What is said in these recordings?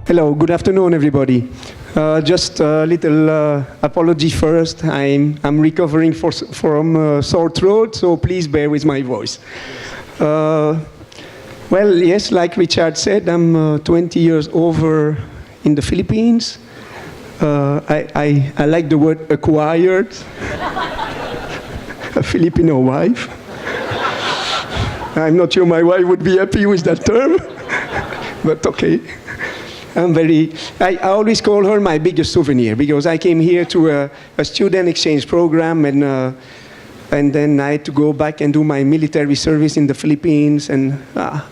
Hello, good afternoon, everybody. Just a little apology first. I'm recovering from sore throat, so please bear with my voice. Well, yes, like Richard said, I'm 20 years over in the Philippines. I like the word acquired, a Filipino wife. I'm not sure my wife would be happy with that term, but okay. I always call her my biggest souvenir because I came here to a student exchange program and then I had to go back and do my military service in the Philippines and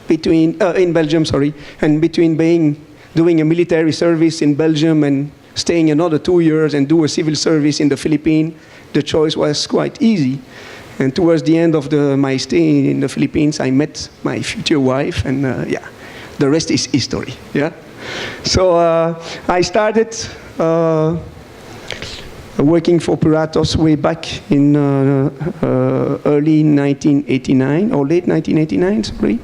in Belgium, sorry. And between doing a military service in Belgium and staying another 2 years and do a civil service in the Philippines, the choice was quite easy. And towards the end of my stay in the Philippines, I met my future wife, and yeah, the rest is history. Yeah. So I started working for Puratos way back in early 1989, or late 1989, sorry.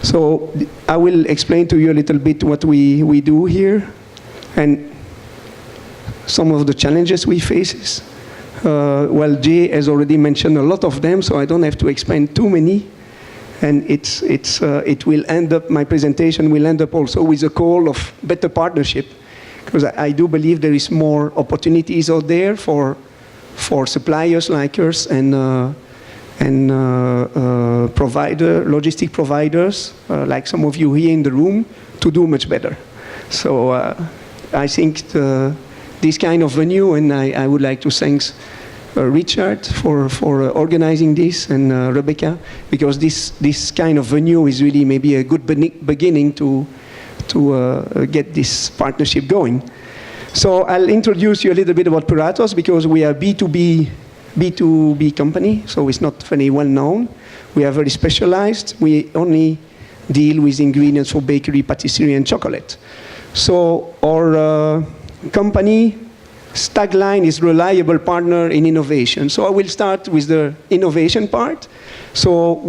So I will explain to you a little bit what we do here and some of the challenges we face. Well, Jay has already mentioned a lot of them, so I don't have to explain too many. And it will end up, my presentation will end up also with a call of better partnership, because I do believe there is more opportunities out there for suppliers like us and logistic providers, like some of you here in the room, to do much better. So I think this kind of venue, and I would like to thank Richard for organizing this, and Rebecca, because this kind of venue is really maybe a good beginning to get this partnership going. So I'll introduce you a little bit about Puratos, because we are B2B company, so it's not very well known. We are very specialized. We only deal with ingredients for bakery, patisserie, and chocolate. So our company tagline is reliable partner in innovation. So I will start with the innovation part. So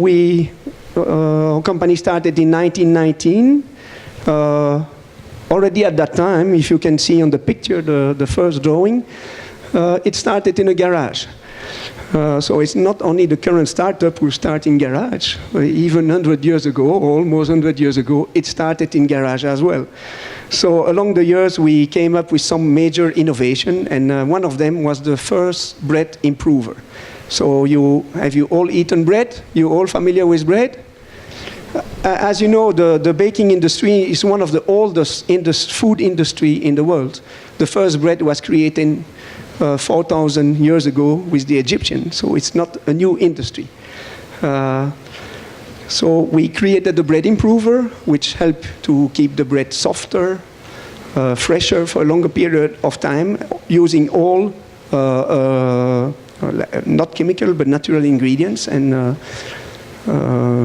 our company started in 1919. Already at that time, if you can see on the picture, the first drawing, it started in a garage. So it's not only the current startup who start in garage. Even 100 years ago, or almost 100 years ago, it started in garage as well. So along the years, we came up with some major innovation, and one of them was the first bread improver. So have you all eaten bread? You all familiar with bread? As you know, the baking industry is one of the oldest food industry in the world. The first bread was created 4,000 years ago with the Egyptians, so it's not a new industry. So we created the bread improver, which helped to keep the bread softer, fresher for a longer period of time, using all not chemical but natural ingredients, and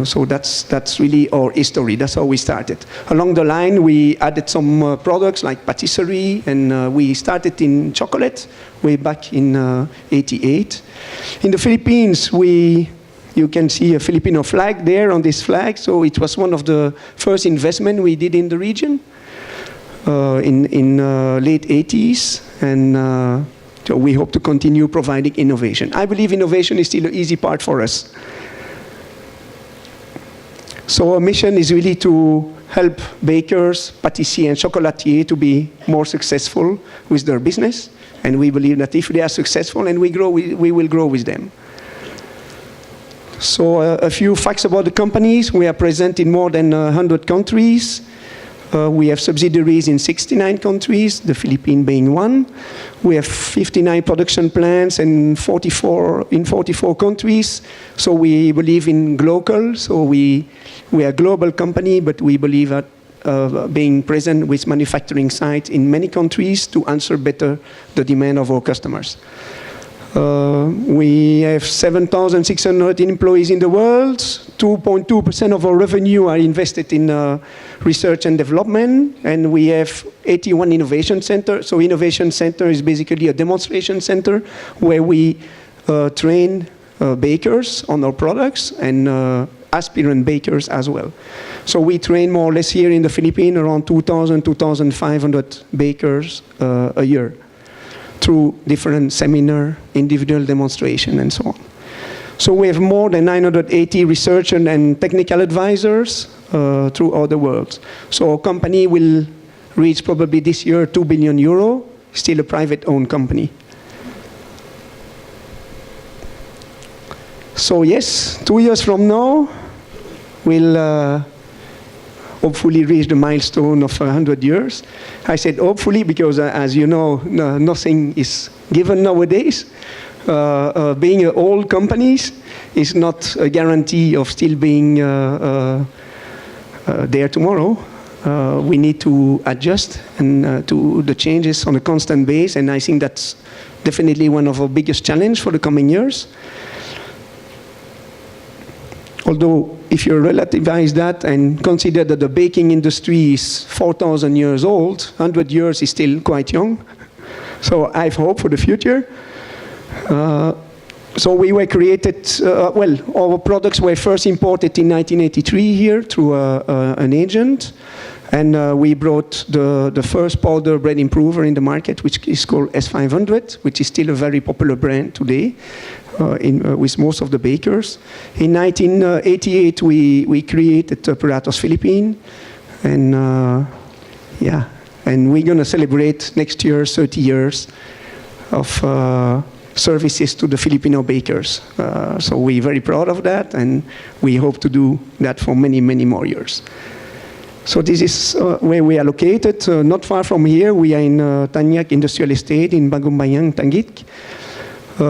so that's really our history. That's how we started. Along the line, we added some products like patisserie, and we started in chocolate way back in '88. In the Philippines, you can see a Filipino flag there on this flag. So it was one of the first investment we did in the region in late '80s, and so we hope to continue providing innovation. I believe innovation is still an easy part for us. So our mission is really to help bakers, pâtissiers, and chocolatiers to be more successful with their business. And we believe that if they are successful and we grow, we will grow with them. So a few facts about the companies. We are present in more than 100 countries. We have subsidiaries in 69 countries, the Philippines being one. We have 59 production plants in 44 countries. So we believe in global. So we are a global company, but we believe that being present with manufacturing sites in many countries to answer better the demand of our customers. We have 7,600 employees in the world. 2.2% of our revenue are invested in research and development, and we have 81 innovation centers. So innovation center is basically a demonstration center where we train bakers on our products and aspirant bakers as well. So we train more or less here in the Philippines around 2,000, 2,500 bakers a year through different seminar, individual demonstration, and so on. So we have more than 980 researchers and technical advisors throughout the world. So our company will reach probably this year 2 billion euro, still a private-owned company. So yes, 2 years from now, we'll hopefully reach the milestone of 100 years. I said hopefully because, as you know, nothing is given nowadays. Being an old company is not a guarantee of still being there tomorrow. We need to adjust and to the changes on a constant basis, and I think that's definitely one of our biggest challenges for the coming years. Although, if you relativize that and consider that the baking industry is 4,000 years old, 100 years is still quite young. So I have hope for the future. So we were created, well, our products were first imported in 1983 here through an agent. And we brought the first powder bread improver in the market, which is called S500, which is still a very popular brand today with most of the bakers. In 1988, we created Puratos Philippine. And yeah, and we're going to celebrate next year 30 years of services to the Filipino bakers. So we're very proud of that, and we hope to do that for many, many more years. So this is where we are located. Not far from here, we are in Tanyac Industrial Estate in Bagumbayang, Tanguig.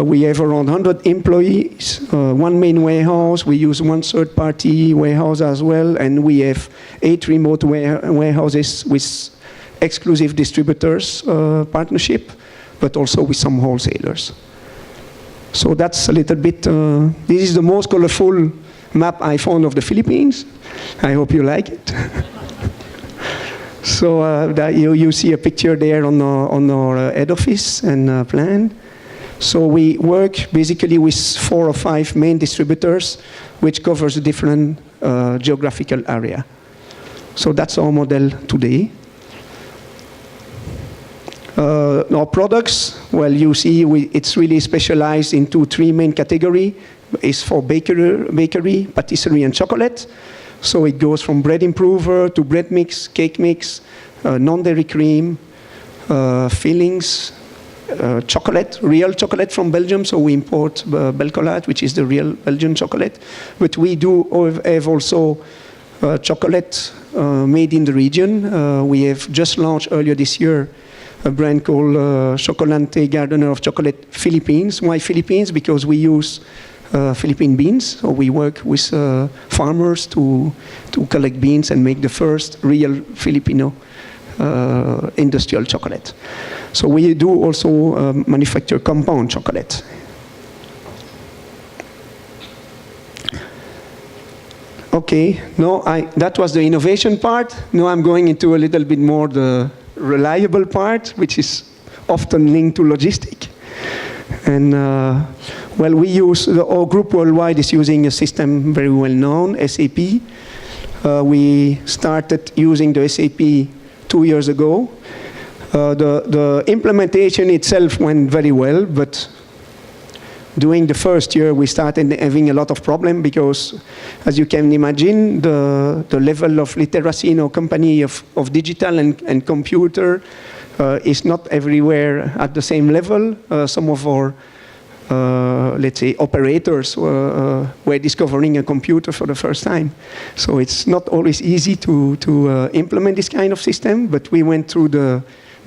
We have around 100 employees, one main warehouse. We use one third-party warehouse as well, and we have 8 remote warehouses with exclusive distributors partnership, but also with some wholesalers. So that's a little bit, this is the most colorful map I found of the Philippines. I hope you like it. So that you see a picture there on our head office and plan. So we work basically with 4 or 5 main distributors, which covers a different geographical area. So that's our model today. Our products, well, you see, it's really specialized into 3 main categories. It's for bakery, patisserie, and chocolate. So it goes from bread improver to bread mix, cake mix, non-dairy cream, fillings, chocolate, real chocolate from Belgium. So we import Belcolat, which is the real Belgian chocolate. But we do have also chocolate made in the region. We have just launched earlier this year a brand called Chocolante Gardener of Chocolate Philippines. Why Philippines? Because we use Philippine beans. So we work with farmers to collect beans and make the first real Filipino industrial chocolate. So we do also manufacture compound chocolate. Okay, now that was the innovation part. Now I'm going into a little bit more the reliable part, which is often linked to logistic. And well, we use, our group worldwide is using a system very well known, SAP. We started using the SAP 2 years ago. The implementation itself went very well, but during the first year we started having a lot of problems because, as you can imagine, the level of literacy in our company of digital and computer is not everywhere at the same level. Some of our, let's say, operators were discovering a computer for the first time. So it's not always easy to implement this kind of system, but we went through the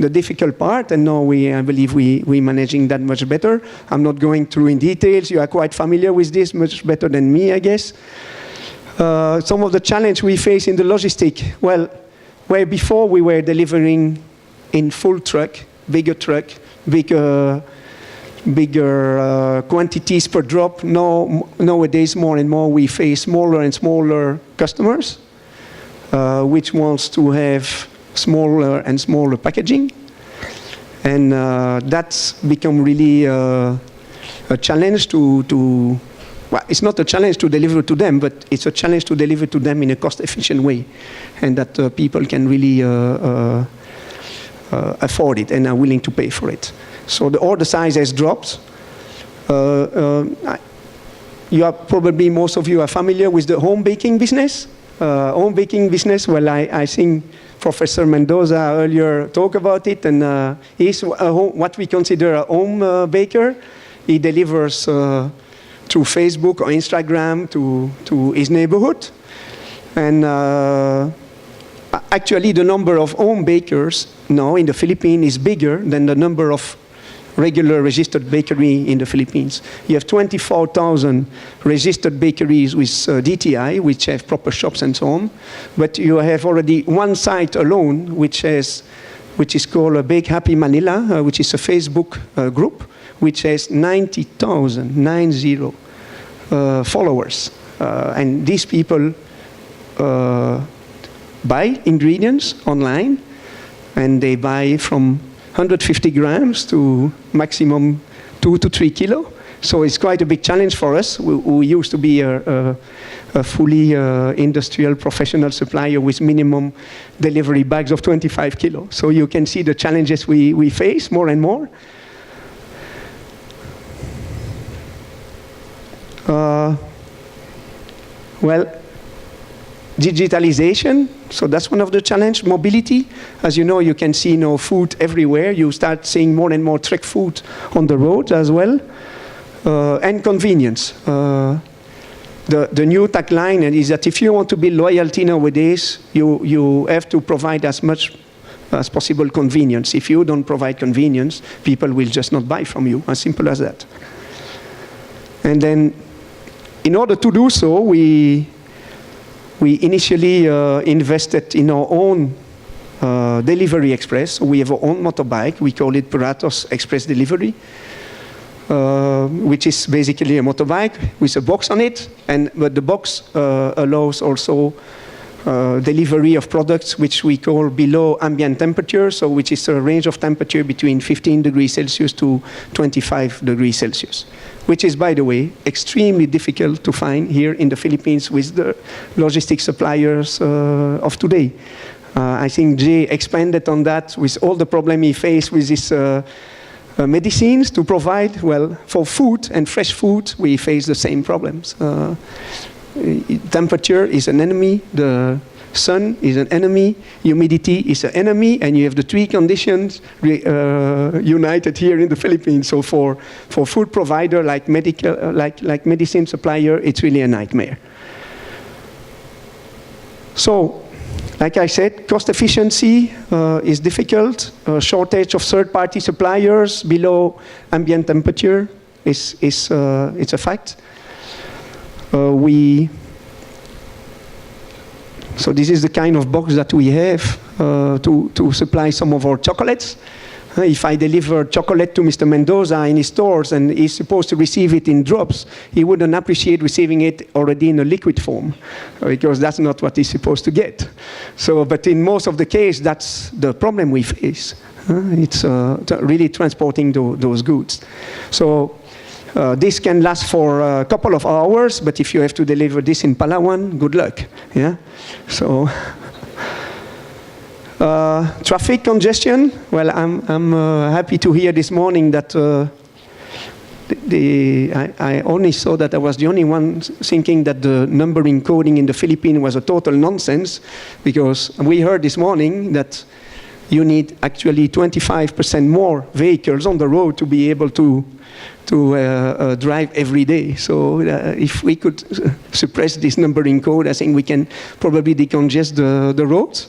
difficult part, and now I believe we're managing that much better. I'm not going through in details. You are quite familiar with this, much better than me, I guess. Some of the challenge we face in the logistic, well, where before we were delivering in full truck, bigger quantities per drop. Nowadays, more and more, we face smaller and smaller customers, which wants to have smaller and smaller packaging. And that's become really a challenge to well, it's not a challenge to deliver to them, but it's a challenge to deliver to them in a cost-efficient way, and that people can really afford it and are willing to pay for it. So the order size has dropped. Probably most of you are familiar with the home baking business. Home baking business, well, I think Professor Mendoza earlier talked about it, and he's what we consider a home baker. He delivers through Facebook or Instagram to his neighborhood. And actually, the number of home bakers now in the Philippines is bigger than the number of regular registered bakery in the Philippines. You have 24,000 registered bakeries with DTI, which have proper shops and so on. But you have already one site alone, which is called Bake Happy Manila, which is a Facebook group, which has 90,000 followers. And these people buy ingredients online, and they buy from 150 grams to maximum 2 to 3 kilo. So it's quite a big challenge for us. We used to be a fully industrial professional supplier with minimum delivery bags of 25 kilo. So you can see the challenges we face more and more. Well, digitalization, so that's one of the challenges. Mobility, as you know, you can see now food everywhere. You start seeing more and more truck food on the road as well. And convenience. The new tagline is that if you want to build loyalty nowadays, you have to provide as much as possible convenience. If you don't provide convenience, people will just not buy from you, as simple as that. And then, in order to do so, we initially invested in our own delivery express. So we have our own motorbike. We call it Puratos Express Delivery, which is basically a motorbike with a box on it. But the box allows also delivery of products which we call below ambient temperature, so which is a range of temperature between 15 degrees Celsius to 25 degrees Celsius, which is, by the way, extremely difficult to find here in the Philippines with the logistic suppliers of today. I think Jay expanded on that with all the problem he faced with his medicines to provide. Well, for food and fresh food, we face the same problems. Temperature is an enemy, the sun is an enemy, humidity is an enemy, and you have the three conditions united here in the Philippines. So for food provider like medicine supplier, it's really a nightmare. So, like I said, cost efficiency is difficult. Shortage of third-party suppliers below ambient temperature it's a fact. So this is the kind of box that we have to supply some of our chocolates. If I deliver chocolate to Mr. Mendoza in his stores and he's supposed to receive it in drops, he wouldn't appreciate receiving it already in a liquid form, because that's not what he's supposed to get. So, but in most of the case, that's the problem we face. It's really transporting those goods. So this can last for a couple of hours, but if you have to deliver this in Palawan, good luck. Yeah. So. Traffic congestion. Well, I'm happy to hear this morning that I only saw that I was the only one thinking that the numbering coding in the Philippines was a total nonsense, because we heard this morning that you need actually 25% more vehicles on the road to be able to drive every day. So if we could suppress this numbering code, I think we can probably decongest the roads.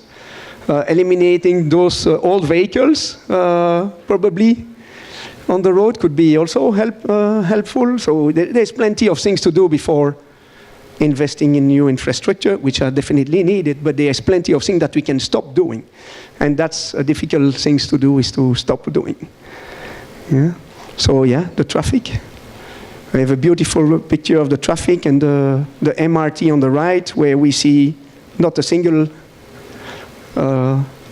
Eliminating those old vehicles probably on the road could be also helpful. So there's plenty of things to do before investing in new infrastructure, which are definitely needed, but there's plenty of things that we can stop doing. And that's a difficult thing to do, is to stop doing. Yeah. So yeah, the traffic. I have a beautiful picture of the traffic and the MRT on the right, where we see not a single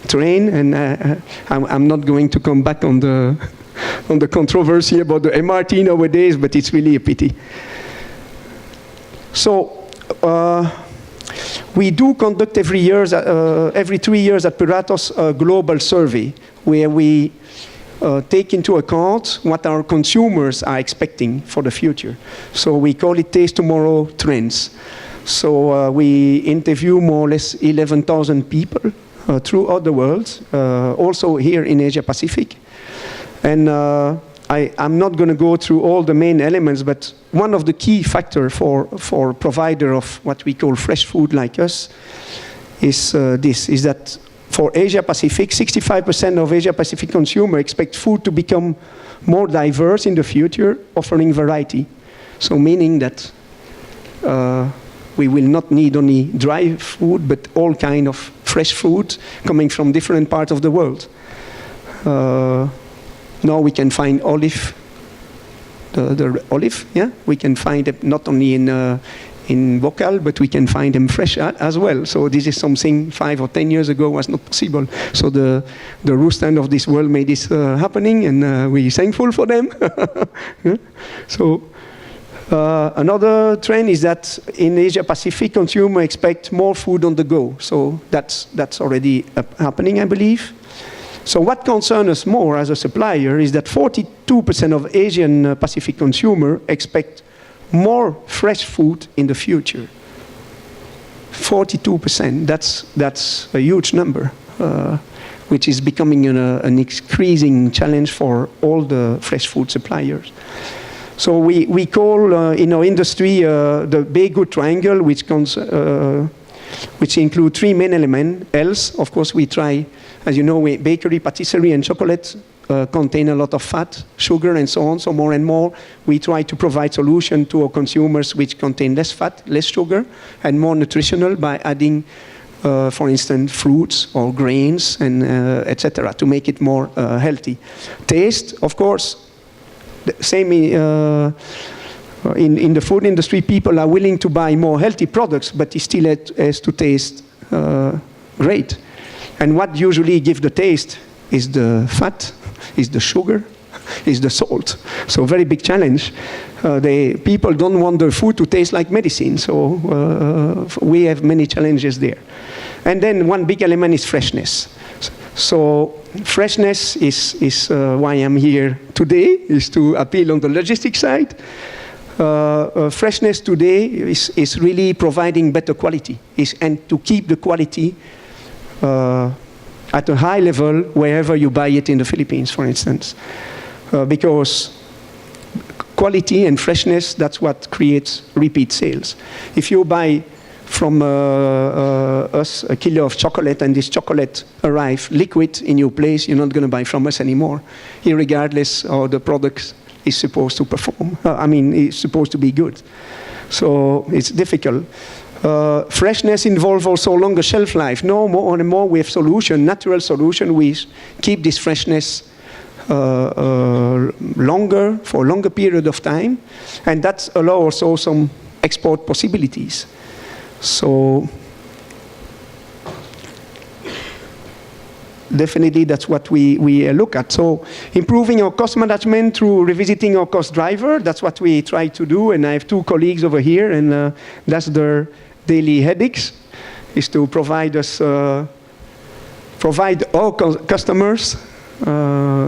train, and I'm not going to come back on the controversy about the MRT nowadays, but it's really a pity. So we do conduct every 3 years at Puratos a global survey where we take into account what our consumers are expecting for the future. So we call it Taste Tomorrow Trends. So we interview more or less 11,000 people throughout the world, also here in Asia Pacific. And I'm not going to go through all the main elements, but one of the key factors for a provider of what we call fresh food like us is that for Asia Pacific, 65% of Asia Pacific consumers expect food to become more diverse in the future, offering variety. So meaning that we will not need only dry food, but all kind of fresh food coming from different parts of the world. Now we can find olive, the olive, yeah? We can find it not only in bocal, but we can find them fresh as well. So this is something 5 or 10 years ago was not possible. So the Rostand of this world made this happening, and we're thankful for them. Yeah? So another trend is that in Asia Pacific, consumers expect more food on the go. So that's already happening, I believe. So what concerns us more as a supplier is that 42% of Asian Pacific consumers expect more fresh food in the future. 42%, that's a huge number, which is becoming an increasing challenge for all the fresh food suppliers. So we call in our industry the baked good triangle, which include 3 main elements. Else, of course, we try, as you know, bakery, patisserie, and chocolate contain a lot of fat, sugar, and so on. So more and more, we try to provide solutions to our consumers which contain less fat, less sugar, and more nutritional by adding, for instance, fruits or grains, and etc., to make it more healthy. Taste, of course, the same. In the food industry, people are willing to buy more healthy products, but it still has to taste great. And what usually gives the taste is the fat, is the sugar, is the salt. So very big challenge. People don't want their food to taste like medicine, so we have many challenges there. And then one big element is freshness. So freshness is why I'm here today, is to appeal on the logistic side. Freshness today is really providing better quality, and to keep the quality at a high level wherever you buy it in the Philippines, for instance. Because quality and freshness, that's what creates repeat sales. If you buy from us a kilo of chocolate and this chocolate arrives liquid in your place, you're not going to buy from us anymore, irregardless of the product is supposed to perform. It's supposed to be good. So it's difficult. Freshness involves also longer shelf life. More and more we have natural solution. We keep this freshness longer, for a longer period of time. And that allows also some export possibilities. So definitely that's what we look at. So improving our cost management through revisiting our cost driver, that's what we try to do. And I have 2 colleagues over here, and that's their daily headaches, is to provide our customers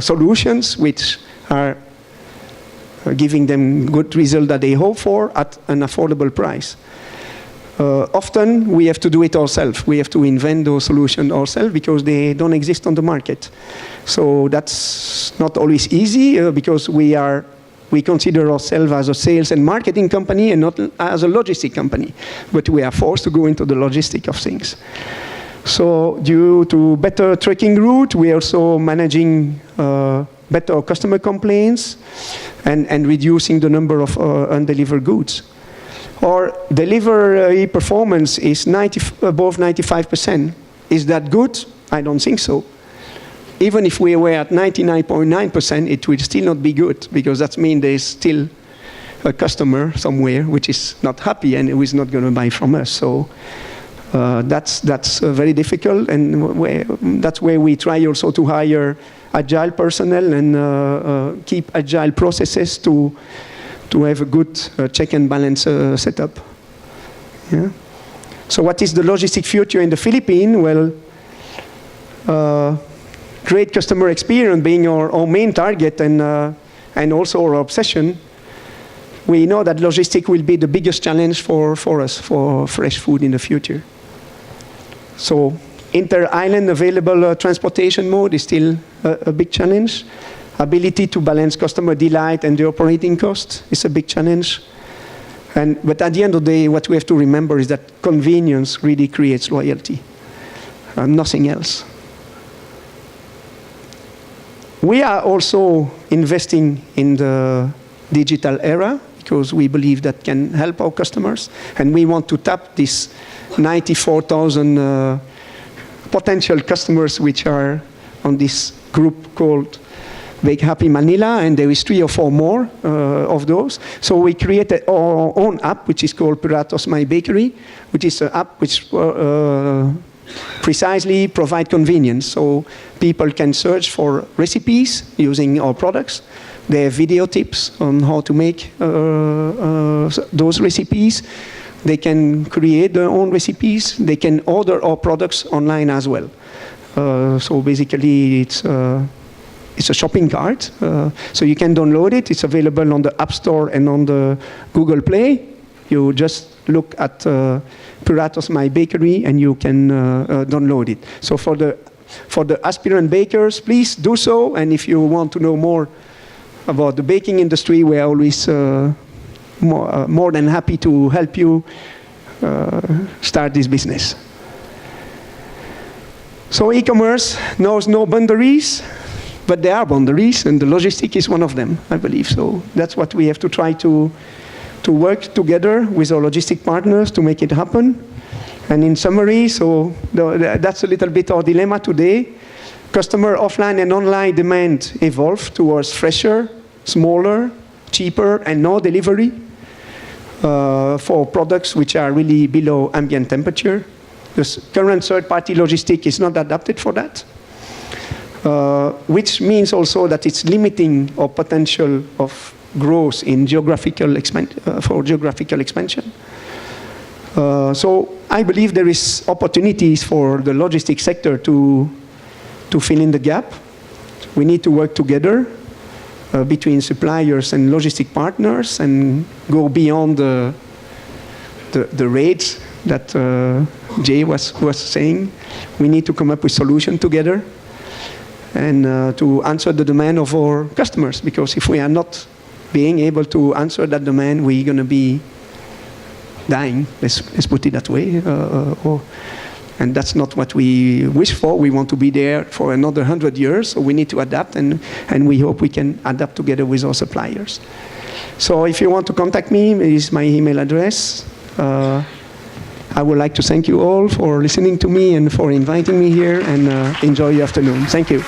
solutions which are giving them good result that they hope for at an affordable price. Often we have to do it ourselves. We have to invent those solutions ourselves because they don't exist on the market. So that's not always easy because we consider ourselves as a sales and marketing company and not as a logistic company. But we are forced to go into the logistic of things. So due to better tracking route, we are also managing better customer complaints and reducing the number of undelivered goods. Our delivery performance is above 95%. Is that good? I don't think so. Even if we were at 99.9%, it would still not be good, because that means there's still a customer somewhere which is not happy and who is not going to buy from us. So that's very difficult, and that's where we try also to hire agile personnel and keep agile processes to have a good check and balance setup. Yeah? So what is the logistic future in the Philippines? Well, great customer experience being our main target and also our obsession. We know that logistic will be the biggest challenge for us, for fresh food in the future. So inter-island available transportation mode is still a big challenge. Ability to balance customer delight and the operating cost is a big challenge. But at the end of the day, what we have to remember is that convenience really creates loyalty, nothing else. We are also investing in the digital era because we believe that can help our customers, and we want to tap this 94,000 potential customers which are on this group called Bake Happy Manila, and there is 3 or 4 more of those. So we created our own app, which is called Puratos My Bakery, which is an app which precisely provide convenience. So people can search for recipes using our products. They have video tips on how to make those recipes. They can create their own recipes. They can order our products online as well. So basically, it's a shopping cart. So you can download it. It's available on the App Store and on the Google Play. You just look at Puratos My Bakery and you can download it. So for the aspirant bakers, please do so. And if you want to know more about the baking industry, we are always more than happy to help you start this business. So e-commerce knows no boundaries, but there are boundaries, and the logistic is one of them, I believe. So that's what we have to try to work together with our logistic partners to make it happen. And in summary, so that's a little bit our dilemma today. Customer offline and online demand evolve towards fresher, smaller, cheaper, and no delivery for products which are really below ambient temperature. The current third-party logistic is not adapted for that, which means also that it's limiting our potential of growth in geographical expansion. So I believe there is opportunities for the logistics sector to fill in the gap. We need to work together between suppliers and logistic partners and go beyond the rates that Jay was saying. We need to come up with solutions together and to answer the demand of our customers, because if we are not being able to answer that demand, we're going to be dying, let's put it that way. And that's not what we wish for. We want to be there for another 100 years, so we need to adapt, and we hope we can adapt together with our suppliers. So if you want to contact me, this is my email address. I would like to thank you all for listening to me and for inviting me here, and enjoy your afternoon. Thank you.